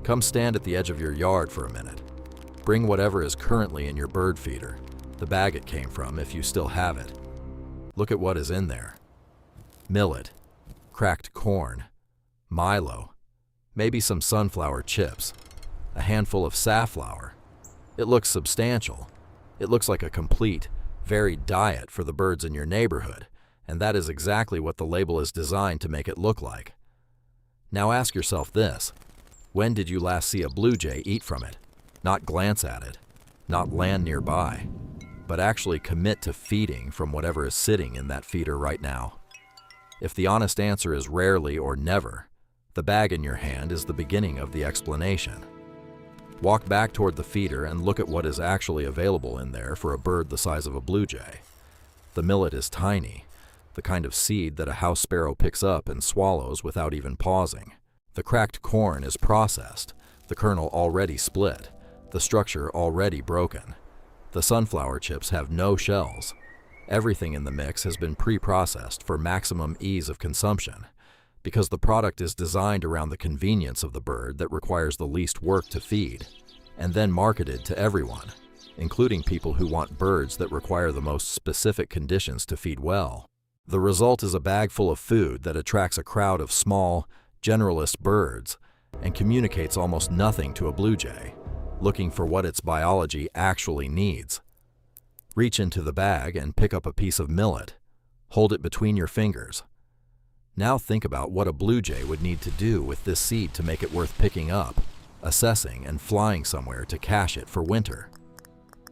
Come stand at the edge of your yard for a minute. Bring whatever is currently in your bird feeder, the bag it came from if you still have it. Look at what is in there. Millet, cracked corn, milo, maybe some sunflower chips, a handful of safflower. It looks substantial. It looks like a complete, varied diet for the birds in your neighborhood, and that is exactly what the label is designed to make it look like. Now ask yourself this: when did you last see a blue jay eat from it? Not glance at it, not land nearby, but actually commit to feeding from whatever is sitting in that feeder right now. If the honest answer is rarely or never, the bag in your hand is the beginning of the explanation. Walk back toward the feeder and look at what is actually available in there for a bird the size of a blue jay. The millet is tiny, the kind of seed that a house sparrow picks up and swallows without even pausing. The cracked corn is processed, the kernel already split, the structure already broken. The sunflower chips have no shells. Everything in the mix has been pre-processed for maximum ease of consumption, because the product is designed around the convenience of the bird that requires the least work to feed, and then marketed to everyone, including people who want birds that require the most specific conditions to feed well. The result is a bag full of food that attracts a crowd of small, generalist birds and communicates almost nothing to a blue jay, looking for what its biology actually needs. Reach into the bag and pick up a piece of millet. Hold it between your fingers. Now think about what a blue jay would need to do with this seed to make it worth picking up, assessing, and flying somewhere to cache it for winter.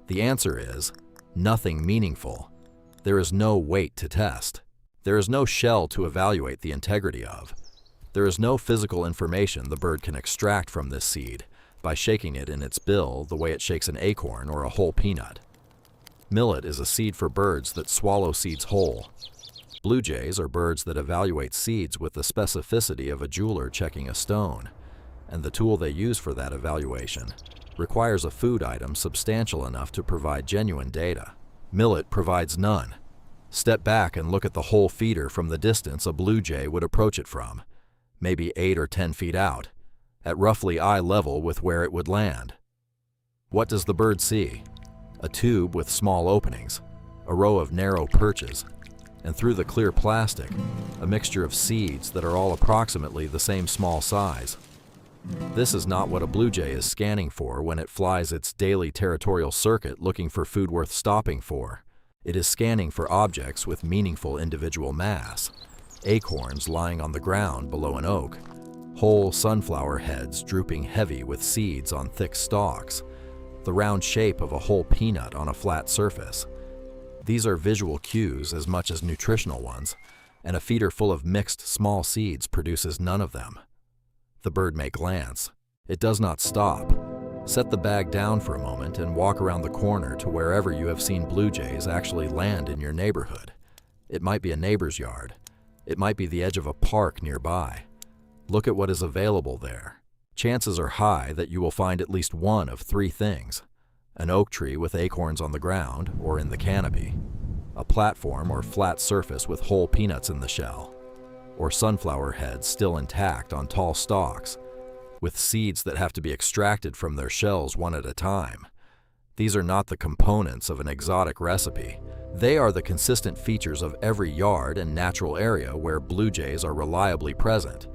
The answer is nothing meaningful. There is no weight to test. There is no shell to evaluate the integrity of. There is no physical information the bird can extract from this seed by shaking it in its bill the way it shakes an acorn or a whole peanut. Millet is a seed for birds that swallow seeds whole. Blue jays are birds that evaluate seeds with the specificity of a jeweler checking a stone, and the tool they use for that evaluation requires a food item substantial enough to provide genuine data. Millet provides none. Step back and look at the whole feeder from the distance a blue jay would approach it from, maybe 8 or 10 feet out, at roughly eye level with where it would land. What does the bird see? A tube with small openings, a row of narrow perches, and through the clear plastic, a mixture of seeds that are all approximately the same small size. This is not what a blue jay is scanning for when it flies its daily territorial circuit looking for food worth stopping for. It is scanning for objects with meaningful individual mass. Acorns lying on the ground below an oak, whole sunflower heads drooping heavy with seeds on thick stalks, the round shape of a whole peanut on a flat surface. These are visual cues as much as nutritional ones, and a feeder full of mixed small seeds produces none of them. The bird may glance. It does not stop. Set the bag down for a moment and walk around the corner to wherever you have seen blue jays actually land in your neighborhood. It might be a neighbor's yard. It might be the edge of a park nearby. Look at what is available there. Chances are high that you will find at least one of 3 things: an oak tree with acorns on the ground or in the canopy, a platform or flat surface with whole peanuts in the shell, or sunflower heads still intact on tall stalks, with seeds that have to be extracted from their shells one at a time. These are not the components of an exotic recipe. They are the consistent features of every yard and natural area where blue jays are reliably present,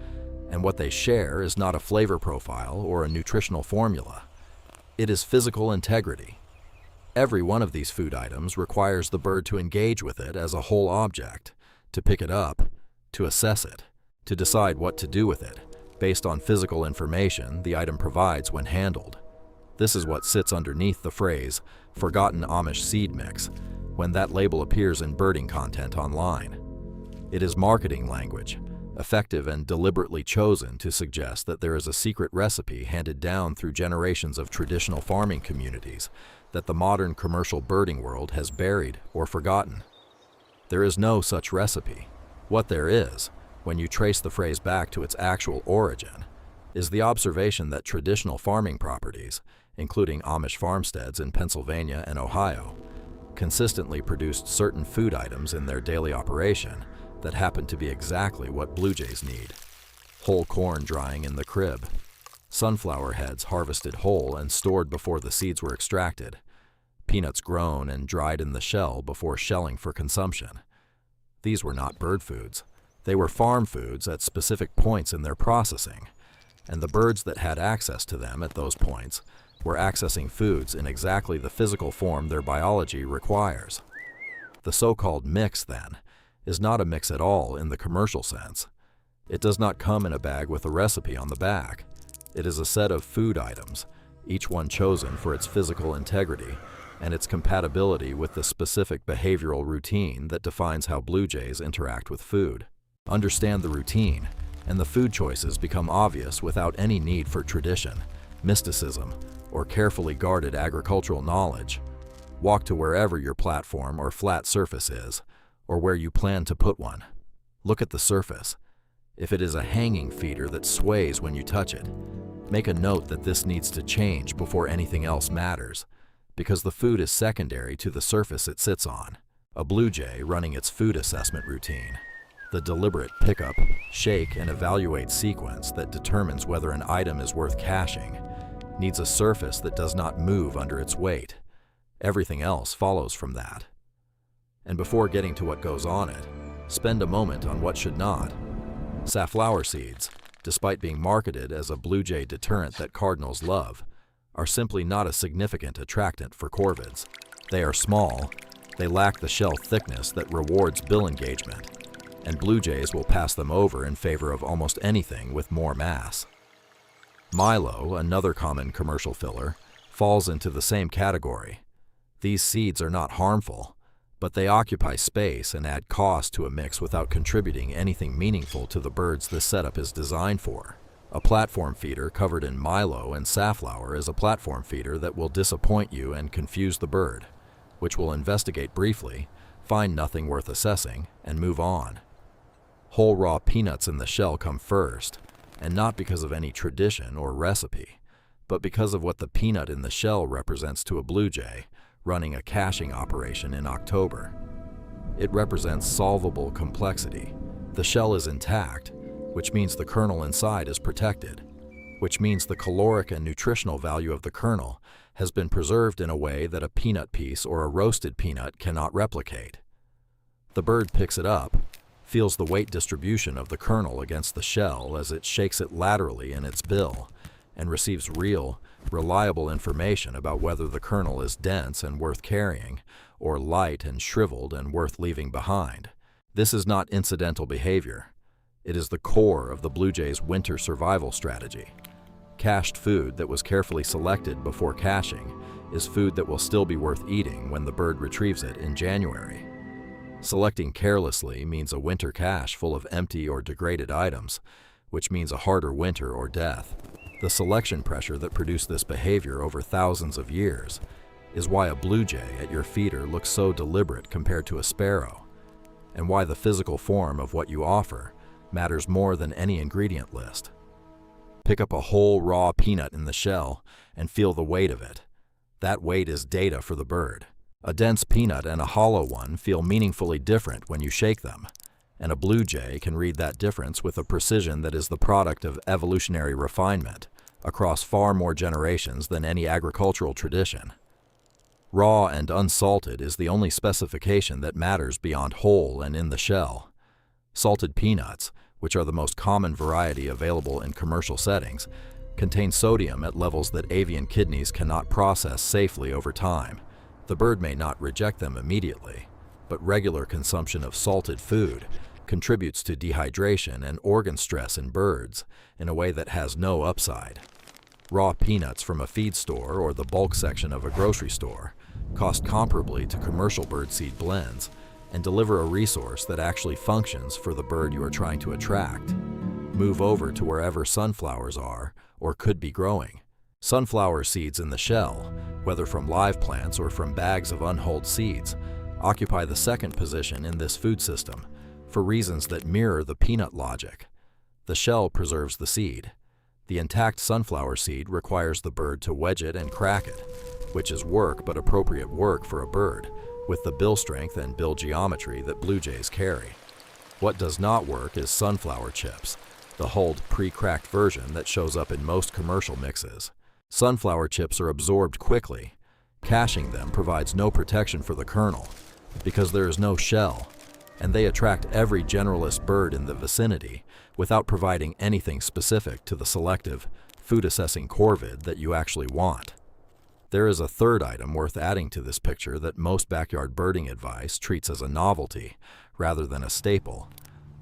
and what they share is not a flavor profile or a nutritional formula. It is physical integrity. Every one of these food items requires the bird to engage with it as a whole object, to pick it up, to assess it, to decide what to do with it, based on physical information the item provides when handled. This is what sits underneath the phrase, "forgotten Amish seed mix," when that label appears in birding content online. It is marketing language, effective and deliberately chosen to suggest that there is a secret recipe handed down through generations of traditional farming communities that the modern commercial birding world has buried or forgotten. There is no such recipe. What there is, when you trace the phrase back to its actual origin, is the observation that traditional farming properties, including Amish farmsteads in Pennsylvania and Ohio, consistently produced certain food items in their daily operation that happen to be exactly what blue jays need. Whole corn drying in the crib, sunflower heads harvested whole and stored before the seeds were extracted, peanuts grown and dried in the shell before shelling for consumption. These were not bird foods. They were farm foods at specific points in their processing, and the birds that had access to them at those points were accessing foods in exactly the physical form their biology requires. The so-called mix, then, is not a mix at all in the commercial sense. It does not come in a bag with a recipe on the back. It is a set of food items, each one chosen for its physical integrity and its compatibility with the specific behavioral routine that defines how blue jays interact with food. Understand the routine, and the food choices become obvious without any need for tradition, mysticism, or carefully guarded agricultural knowledge. Walk to wherever your platform or flat surface is, or where you plan to put one. Look at the surface. If it is a hanging feeder that sways when you touch it, make a note that this needs to change before anything else matters, because the food is secondary to the surface it sits on. A blue jay running its food assessment routine, the deliberate pickup, shake, and evaluate sequence that determines whether an item is worth caching, needs a surface that does not move under its weight. Everything else follows from that. And before getting to what goes on it, spend a moment on what should not. Safflower seeds, despite being marketed as a blue jay deterrent that cardinals love, are simply not a significant attractant for corvids. They are small, they lack the shell thickness that rewards bill engagement, and blue jays will pass them over in favor of almost anything with more mass. Milo, another common commercial filler, falls into the same category. These seeds are not harmful, but they occupy space and add cost to a mix without contributing anything meaningful to the birds this setup is designed for. A platform feeder covered in milo and safflower is a platform feeder that will disappoint you and confuse the bird, which will investigate briefly, find nothing worth assessing, and move on. Whole raw peanuts in the shell come first, and not because of any tradition or recipe, but because of what the peanut in the shell represents to a blue jay running a caching operation in October. It represents solvable complexity. The shell is intact, which means the kernel inside is protected, which means the caloric and nutritional value of the kernel has been preserved in a way that a peanut piece or a roasted peanut cannot replicate. The bird picks it up, feels the weight distribution of the kernel against the shell as it shakes it laterally in its bill, and receives real, reliable information about whether the kernel is dense and worth carrying, or light and shriveled and worth leaving behind. This is not incidental behavior. It is the core of the blue jay's winter survival strategy. Cached food that was carefully selected before caching is food that will still be worth eating when the bird retrieves it in January. Selecting carelessly means a winter cache full of empty or degraded items, which means a harder winter or death. The selection pressure that produced this behavior over thousands of years is why a blue jay at your feeder looks so deliberate compared to a sparrow, and why the physical form of what you offer matters more than any ingredient list. Pick up a whole raw peanut in the shell and feel the weight of it. That weight is data for the bird. A dense peanut and a hollow one feel meaningfully different when you shake them, and a blue jay can read that difference with a precision that is the product of evolutionary refinement across far more generations than any agricultural tradition. Raw and unsalted is the only specification that matters beyond whole and in the shell. Salted peanuts, which are the most common variety available in commercial settings, contain sodium at levels that avian kidneys cannot process safely over time. The bird may not reject them immediately, but regular consumption of salted food contributes to dehydration and organ stress in birds in a way that has no upside. Raw peanuts from a feed store or the bulk section of a grocery store cost comparably to commercial birdseed blends and deliver a resource that actually functions for the bird you are trying to attract. Move over to wherever sunflowers are or could be growing. Sunflower seeds in the shell, whether from live plants or from bags of unhulled seeds, occupy the second position in this food system for reasons that mirror the peanut logic. The shell preserves the seed. The intact sunflower seed requires the bird to wedge it and crack it, which is work but appropriate work for a bird with the bill strength and bill geometry that blue jays carry. What does not work is sunflower chips, the hulled, pre-cracked version that shows up in most commercial mixes. Sunflower chips are absorbed quickly. Caching them provides no protection for the kernel because there is no shell, and they attract every generalist bird in the vicinity without providing anything specific to the selective, food-assessing corvid that you actually want. There is a third item worth adding to this picture that most backyard birding advice treats as a novelty rather than a staple: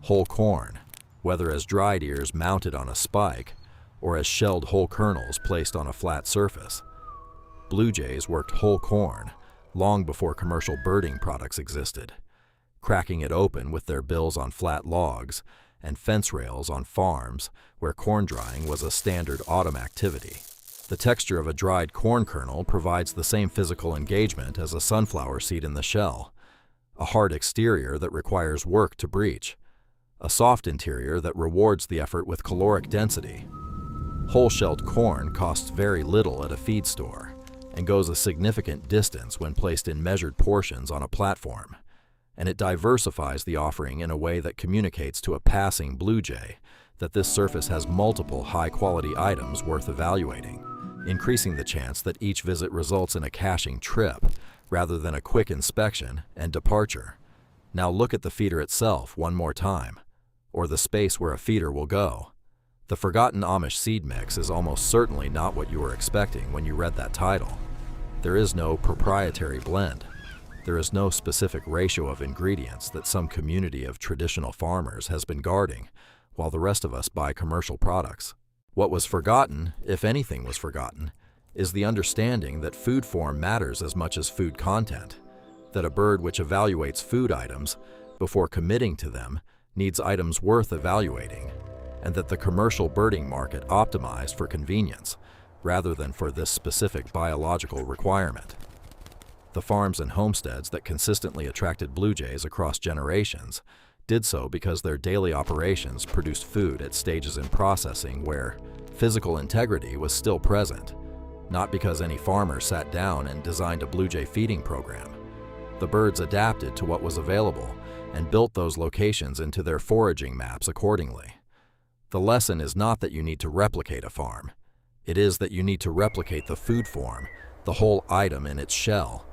whole corn, whether as dried ears mounted on a spike or as shelled whole kernels placed on a flat surface. Blue jays worked whole corn long before commercial birding products existed, cracking it open with their bills on flat logs and fence rails on farms where corn drying was a standard autumn activity. The texture of a dried corn kernel provides the same physical engagement as a sunflower seed in the shell: a hard exterior that requires work to breach, a soft interior that rewards the effort with caloric density. Whole-shelled corn costs very little at a feed store and goes a significant distance when placed in measured portions on a platform, and it diversifies the offering in a way that communicates to a passing blue jay that this surface has multiple high-quality items worth evaluating, increasing the chance that each visit results in a caching trip rather than a quick inspection and departure. Now look at the feeder itself one more time, or the space where a feeder will go. The Forgotten Amish seed mix is almost certainly not what you were expecting when you read that title. There is no proprietary blend. There is no specific ratio of ingredients that some community of traditional farmers has been guarding while the rest of us buy commercial products. What was forgotten, if anything was forgotten, is the understanding that food form matters as much as food content, that a bird which evaluates food items before committing to them needs items worth evaluating, and that the commercial birding market optimized for convenience rather than for this specific biological requirement. The farms and homesteads that consistently attracted blue jays across generations did so because their daily operations produced food at stages in processing where physical integrity was still present, not because any farmer sat down and designed a blue jay feeding program. The birds adapted to what was available and built those locations into their foraging maps accordingly. The lesson is not that you need to replicate a farm. It is that you need to replicate the food form, the whole item in its shell,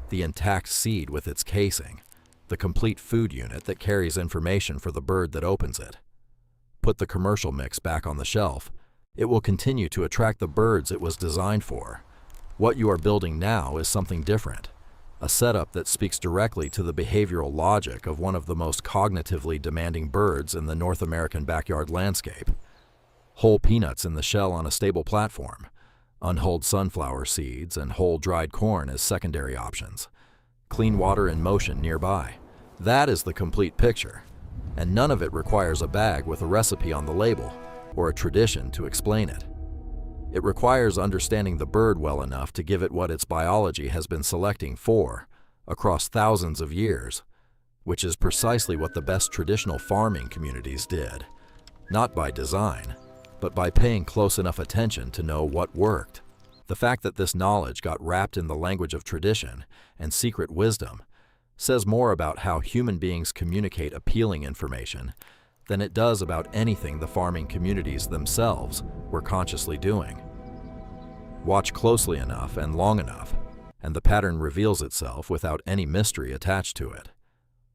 the intact seed with its casing, the complete food unit that carries information for the bird that opens it. Put the commercial mix back on the shelf. It will continue to attract the birds it was designed for. What you are building now is something different, a setup that speaks directly to the behavioral logic of one of the most cognitively demanding birds in the North American backyard landscape. Whole peanuts in the shell on a stable platform, unhulled sunflower seeds and whole dried corn as secondary options, clean water in motion nearby. That is the complete picture, and none of it requires a bag with a recipe on the label or a tradition to explain it. It requires understanding the bird well enough to give it what its biology has been selecting for across thousands of years, which is precisely what the best traditional farming communities did, not by design, but by paying close enough attention to know what worked. The fact that this knowledge got wrapped in the language of tradition and secret wisdom says more about how human beings communicate appealing information than it does about anything the farming communities themselves were consciously doing. Watch closely enough and long enough, and the pattern reveals itself without any mystery attached to it.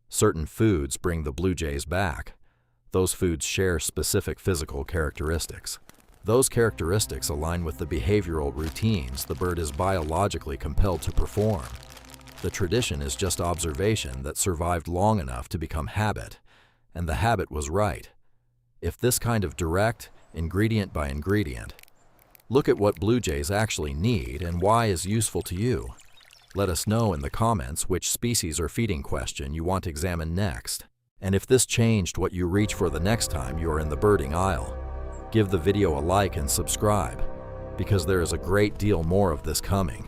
Certain foods bring the blue jays back. Those foods share specific physical characteristics. Those characteristics align with the behavioral routines the bird is biologically compelled to perform. The tradition is just observation that survived long enough to become habit, and the habit was right. If this kind of direct, ingredient by ingredient, look at what blue jays actually need and why is useful to you. Let us know in the comments which species or feeding question you want examined next. And if this changed what you reach for the next time you are in the birding aisle, give the video a like and subscribe, because there is a great deal more of this coming.